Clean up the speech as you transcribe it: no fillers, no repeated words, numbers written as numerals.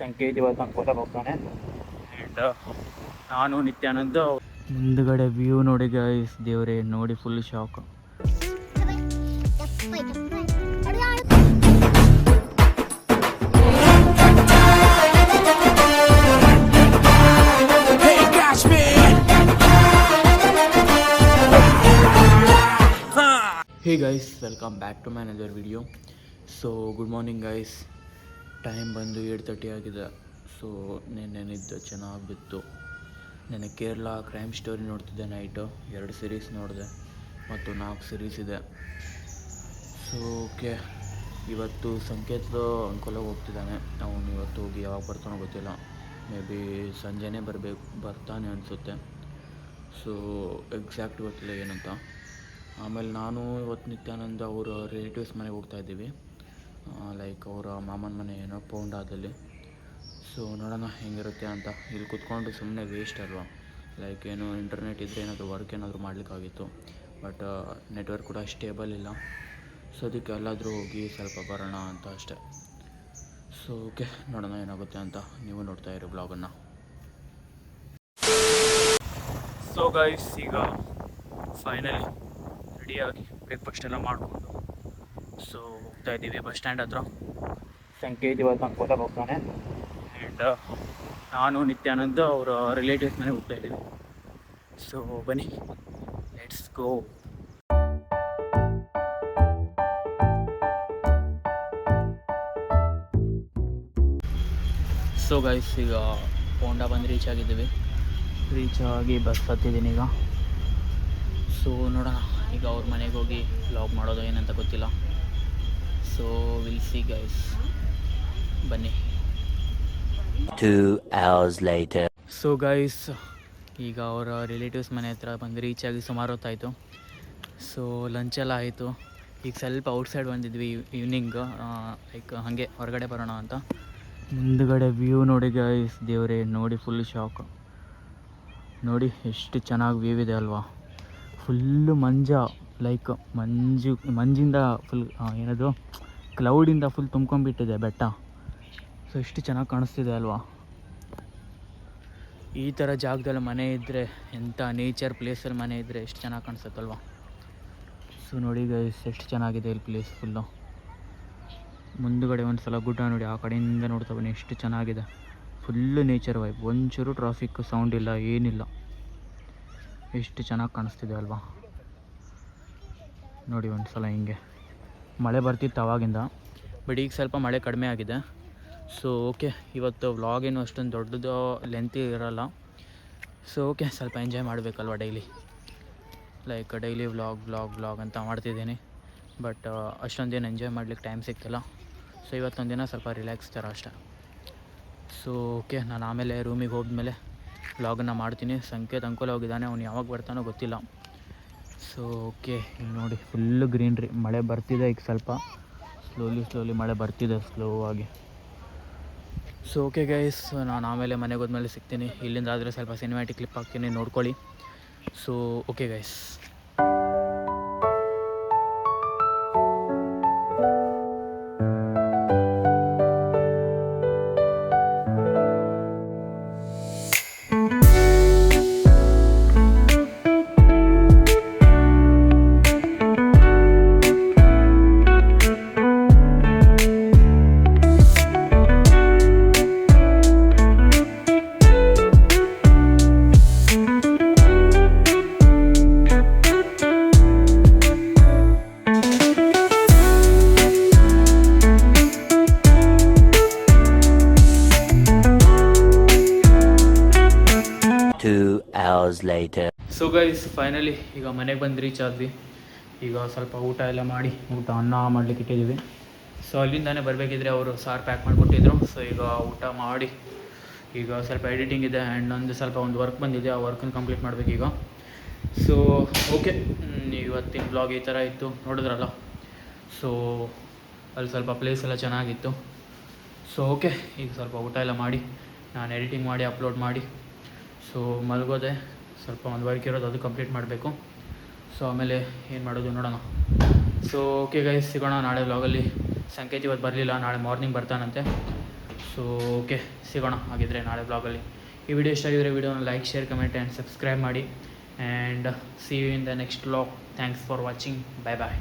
ಸಂಕೇತ್ ಇವತ್ತು ಅನ್ಕೋತಾ ಹೋಗ್ತಾನೆ. ಆ್ಯಂಡ್ ನಾನು ನಿತ್ಯಾನಂದ ಮುಂದ್ಗಡೆ ವ್ಯೂ ನೋಡಿ ಗೈಸ್, ದೇವ್ರೆ ನೋಡಿ full shock. Hey guys, welcome back to my another video. So good morning guys. Time ಬಂದು 8:30 ಆಗಿದೆ. ಸೊ ನಿನ್ನೆ ಚೆನ್ನಾಗಿ ಬಿತ್ತು. ನೆನ್ನೆ ಕೇರಳ ಕ್ರೈಮ್ ಸ್ಟೋರಿ ನೋಡ್ತಿದ್ದೆ ನೈಟು. 2 ಸೀರೀಸ್ ನೋಡಿದೆ ಮತ್ತು 4 ಸೀರೀಸ್ ಇದೆ. ಸೊ ಓಕೆ, ಇವತ್ತು ಸಂಕೇತ ಅಂಕೋಲಾಗ ಹೋಗ್ತಿದ್ದಾನೆ. ಅವನು ಇವತ್ತು ಹೋಗಿ ಯಾವಾಗ ಬರ್ತಾನೋ ಗೊತ್ತಿಲ್ಲ. ಮೇ ಬಿ ಸಂಜೆನೇ ಬರ್ತಾನೆ ಅನಿಸುತ್ತೆ. ಸೊ ಎಕ್ಸಾಕ್ಟ್ ಗೊತ್ತಿಲ್ಲ ಏನಂತ. ಆಮೇಲೆ ನಾನು ಇವತ್ತು ನಿತ್ಯಾನಂದ ಅವರ ರಿಲೇಟಿವ್ಸ್ ಮನೆಗೆ ಹೋಗ್ತಾಯಿದ್ದೀವಿ. ಲೈಕ್ ಅವರ ಮಾಮನ ಮನೆ ಏನೋ ಪೌಂಡಾದಲ್ಲಿ. ಸೊ ನೋಡೋಣ ಹೆಂಗಿರುತ್ತೆ ಅಂತ. ಇಲ್ಲಿ ಕುತ್ಕೊಂಡು ಸುಮ್ಮನೆ ವೇಸ್ಟ್ ಅಲ್ವಾ. ಲೈಕ್ ಏನು ಇಂಟರ್ನೆಟ್ ಇದ್ದರೆ ಏನಾದರೂ ವರ್ಕ್ ಏನಾದರೂ ಮಾಡಲಿಕ್ಕಾಗಿತ್ತು. ಬಟ್ ನೆಟ್ವರ್ಕ್ ಕೂಡ ಸ್ಟೇಬಲ್ ಇಲ್ಲ. ಸೊ ಅದಕ್ಕೆ ಎಲ್ಲಾದರೂ ಹೋಗಿ ಸ್ವಲ್ಪ ಬರೋಣ ಅಂತ ಅಷ್ಟೆ. ಸೊ ಓಕೆ, ನೋಡೋಣ ಏನಾಗುತ್ತೆ ಅಂತ. ನೀವು ನೋಡ್ತಾ ಇರೋ ಬ್ಲಾಗನ್ನು. ಸೊ ಗೈಸ್, ಈಗ ಫೈನಲಿ ರೆಡಿಯಾಗಿ ಬ್ರೇಕ್ಫಾಸ್ಟ್ ಎಲ್ಲ ಮಾಡಿಕೊಂಡು ಸೊ ಹೋಗ್ತಾ ಇದ್ದೀವಿ ಬಸ್ ಸ್ಟ್ಯಾಂಡ್ ಹತ್ರ. ಸಂಕೇತ್ ಇವತ್ತು ಅನ್ಕೋತಾ ಹೋಗ್ತಾನೆ. ಆ್ಯಂಡ್ ನಾನು ನಿತ್ಯಾನಂದ ಅವರ ರಿಲೇಟಿವ್ಸ್ ಮನೆಗೆ ಹೋಗ್ತಾ ಇದ್ದೀವಿ. ಸೊ ಬನ್ನಿ, ಲೆಟ್ಸ್ ಗೋ. ಸೊ ಗೈಸ್, ಈಗ ಹೋಂಡಾ ಬಂದು ರೀಚ್ ಆಗಿದ್ದೀವಿ. ರೀಚ್ ಆಗಿ ಬಸ್ ಹತ್ತಿದ್ದೀನಿ ಈಗ. ಸೊ ನೋಡೋಣ ಈಗ ಅವ್ರ ಮನೆಗೆ ಹೋಗಿ ವ್ಲಾಗ್ ಮಾಡೋದು ಏನಂತ ಗೊತ್ತಿಲ್ಲ. ಸೊ ವಿಲ್ ಸಿ ಗೈಸ್, ಬನ್ನಿ. 2 hours later. ಸೊ ಗೈಸ್, ಈಗ ಅವರ ರಿಲೇಟಿವ್ಸ್ ಮನೆ ಹತ್ರ ಬಂದು ರೀಚ್ ಆಗಿ ಸುಮಾರು ಹೊತ್ತಾಯಿತು. ಸೊ ಲಂಚೆಲ್ಲ ಆಯಿತು. ಈಗ ಸ್ವಲ್ಪ ಔಟ್ಸೈಡ್ ಬಂದಿದ್ವಿ ಈವ್ನಿಂಗ್, ಲೈಕ್ ಹಾಗೆ ಹೊರಗಡೆ ಬರೋಣ ಅಂತ. ಮುಂದ್ಗಡೆ ವ್ಯೂ ನೋಡಿ ಗೈಸ್, ದೇವ್ರೆ ನೋಡಿ ಫುಲ್ ಶಾಕ್. ನೋಡಿ ಎಷ್ಟು ಚೆನ್ನಾಗಿ ವ್ಯೂ ಇದೆ ಅಲ್ವಾ. ಫುಲ್ಲು ಲೈಕ್ ಮಂಜಿಂದ ಫುಲ್ ಏನದು ಕ್ಲೌಡಿಂದ ಫುಲ್ ತುಂಬ್ಕೊಂಡ್ಬಿಟ್ಟಿದೆ ಬೆಟ್ಟ. ಸೊ ಎಷ್ಟು ಚೆನ್ನಾಗಿ ಕಾಣಿಸ್ತಿದೆ ಅಲ್ವಾ. ಈ ಥರ ಜಾಗದಲ್ಲಿ ಮನೆ ಇದ್ದರೆ, ಎಂಥ ನೇಚರ್ ಪ್ಲೇಸಲ್ಲಿ ಮನೆ ಇದ್ದರೆ ಎಷ್ಟು ಚೆನ್ನಾಗಿ ಕಾಣಿಸುತ್ತಲ್ವ. ಸೊ ನೋಡಿ ಗೈಸ್, ಎಷ್ಟು ಚೆನ್ನಾಗಿದೆ ಇಲ್ಲಿ ಪ್ಲೇಸ್ ಫುಲ್ಲು. ಮುಂದುಗಡೆ ಒಂದು ಸಲ ಗುಡ್ಡ ನೋಡಿ, ಆ ಕಡೆಯಿಂದ ನೋಡ್ತಾ ಬನ್ನಿ ಎಷ್ಟು ಚೆನ್ನಾಗಿದೆ. ಫುಲ್ಲು ನೇಚರ್ ವೈಬ್, ಒಂಚೂರು ಟ್ರಾಫಿಕ್ ಸೌಂಡ್ ಇಲ್ಲ, ಏನಿಲ್ಲ. ಎಷ್ಟು ಚೆನ್ನಾಗಿ ಕಾಣಿಸ್ತಿದೆ ಅಲ್ವಾ. ನೋಡಿ ಒಂದು ಸಲ ಹಿಂಗೆ ಮಳೆ ಬರ್ತಿತ್ತು ಆವಾಗಿಂದ, ಬಟ್ ಈಗ ಸ್ವಲ್ಪ ಮಳೆ ಕಡಿಮೆ ಆಗಿದೆ. ಸೊ ಓಕೆ, ಇವತ್ತು ವ್ಲಾಗ್ ಏನು ಅಷ್ಟೊಂದು ದೊಡ್ಡದು ಲೆಂತಿ ಇರೋಲ್ಲ. ಸೊ ಓಕೆ, ಸ್ವಲ್ಪ ಎಂಜಾಯ್ ಮಾಡಬೇಕಲ್ವ ಡೈಲಿ. ಲೈಕ್ ಡೈಲಿ ವ್ಲಾಗ್ ಅಂತ ಮಾಡ್ತಿದ್ದೀನಿ. ಬಟ್ ಅಷ್ಟೊಂದೇನು ಎಂಜಾಯ್ ಮಾಡ್ಲಿಕ್ಕೆ ಟೈಮ್ ಸಿಗ್ತಿಲ್ಲ. ಸೊ ಇವತ್ತೊಂದಿನ ಸ್ವಲ್ಪ ರಿಲ್ಯಾಕ್ಸ್ ಥರ ಅಷ್ಟೆ. ಸೊ ಓಕೆ, ನಾನು ಆಮೇಲೆ ರೂಮಿಗೆ ಹೋದ್ಮೇಲೆ ವ್ಲಾಗನ್ನು ಮಾಡ್ತೀನಿ. ಸಂಕೇತ್ ಅಂಕೋಲ ಹೋಗಿದ್ದಾನೆ, ಅವ್ನು ಯಾವಾಗ ಬರ್ತಾನೋ ಗೊತ್ತಿಲ್ಲ. ಸೊ ಓಕೆ, ಇಲ್ಲಿ ನೋಡಿ ಫುಲ್ಲು ಗ್ರೀನ್ರಿ. ಮಳೆ ಬರ್ತಿದೆ ಈಗ, ಸ್ವಲ್ಪ ಸ್ಲೋಲಿ ಮಳೆ ಬರ್ತಿದೆ ಸ್ಲೋ ಆಗಿ. ಸೊ ಓಕೆ ಗೈಸ್, ನಾನು ಆಮೇಲೆ ಮನೆಗೆ ಹೋದ್ಮೇಲೆ ಸಿಗ್ತೀನಿ. ಇಲ್ಲಿಂದ ಆದರೆ ಸ್ವಲ್ಪ ಸಿನಿಮ್ಯಾಟಿಕ್ ಕ್ಲಿಪ್ ಹಾಕ್ತೀನಿ, ನೋಡ್ಕೊಳ್ಳಿ. So okay guys. Later. So guys, finally ಈಗ ಮನೆಗೆ ಬಂದು ರೀಚ್ ಆದ್ವಿ. ಈಗ ಸ್ವಲ್ಪ ಊಟ ಎಲ್ಲ ಮಾಡಿ, ಅನ್ನ ಮಾಡಲಿಕ್ಕೆ ಇಟ್ಟಿದ್ದೀವಿ. ಸೊ ಅಲ್ಲಿಂದಾನೇ ಬರಬೇಕಿದ್ರೆ ಅವರು ಸಾರು ಪ್ಯಾಕ್ ಮಾಡಿಕೊಟ್ಟಿದ್ರು. ಸೊ ಈಗ ಊಟ ಮಾಡಿ, ಈಗ ಸ್ವಲ್ಪ ಎಡಿಟಿಂಗ್ ಇದೆ ಆ್ಯಂಡ್ ಒಂದು ವರ್ಕ್ ಬಂದಿದೆ, ಆ ವರ್ಕನ್ನು ಕಂಪ್ಲೀಟ್ ಮಾಡಬೇಕೀಗ. ಸೊ ಓಕೆ, ಇವತ್ತಿನ ಬ್ಲಾಗ್ ಈ ಥರ ಇತ್ತು, ನೋಡಿದ್ರಲ್ಲ. ಸೊ ಅಲ್ಲಿ ಸ್ವಲ್ಪ ಪ್ಲೇಸ್ ಎಲ್ಲ ಚೆನ್ನಾಗಿತ್ತು. ಸೊ ಓಕೆ, ಈಗ ಸ್ವಲ್ಪ ಊಟ ಎಲ್ಲ ಮಾಡಿ ನಾನು ಎಡಿಟಿಂಗ್ ಮಾಡಿ ಅಪ್ಲೋಡ್ ಮಾಡಿ ಸೊ ಮಲಗೋದೆ. ಸ್ವಲ್ಪ ಒಂದು ವರ್ಕ್ ಇರೋದು, ಅದು ಕಂಪ್ಲೀಟ್ ಮಾಡಬೇಕು. ಸೊ ಆಮೇಲೆ ಏನು ಮಾಡೋದು ನೋಡೋಣ. ಸೊ ಓಕೆ ಗೈಸ್, ಸಿಗೋಣ ನಾಳೆ ವ್ಲಾಗಲ್ಲಿ. ಸಂಕೇತ್ ಇವತ್ತು ಬರಲಿಲ್ಲ, ನಾಳೆ ಮಾರ್ನಿಂಗ್ ಬರ್ತಾನಂತೆ. ಸೊ ಓಕೆ, ಸಿಗೋಣ ಹಾಗಿದ್ರೆ ನಾಳೆ ಬ್ಲಾಗಲ್ಲಿ. ಈ ವಿಡಿಯೋ ಇಷ್ಟ ಆಗಿದ್ರೆ ವಿಡಿಯೋನ like, share, comment and subscribe ಮಾಡಿ. And see you in the next blog. Thanks for watching. Bye bye.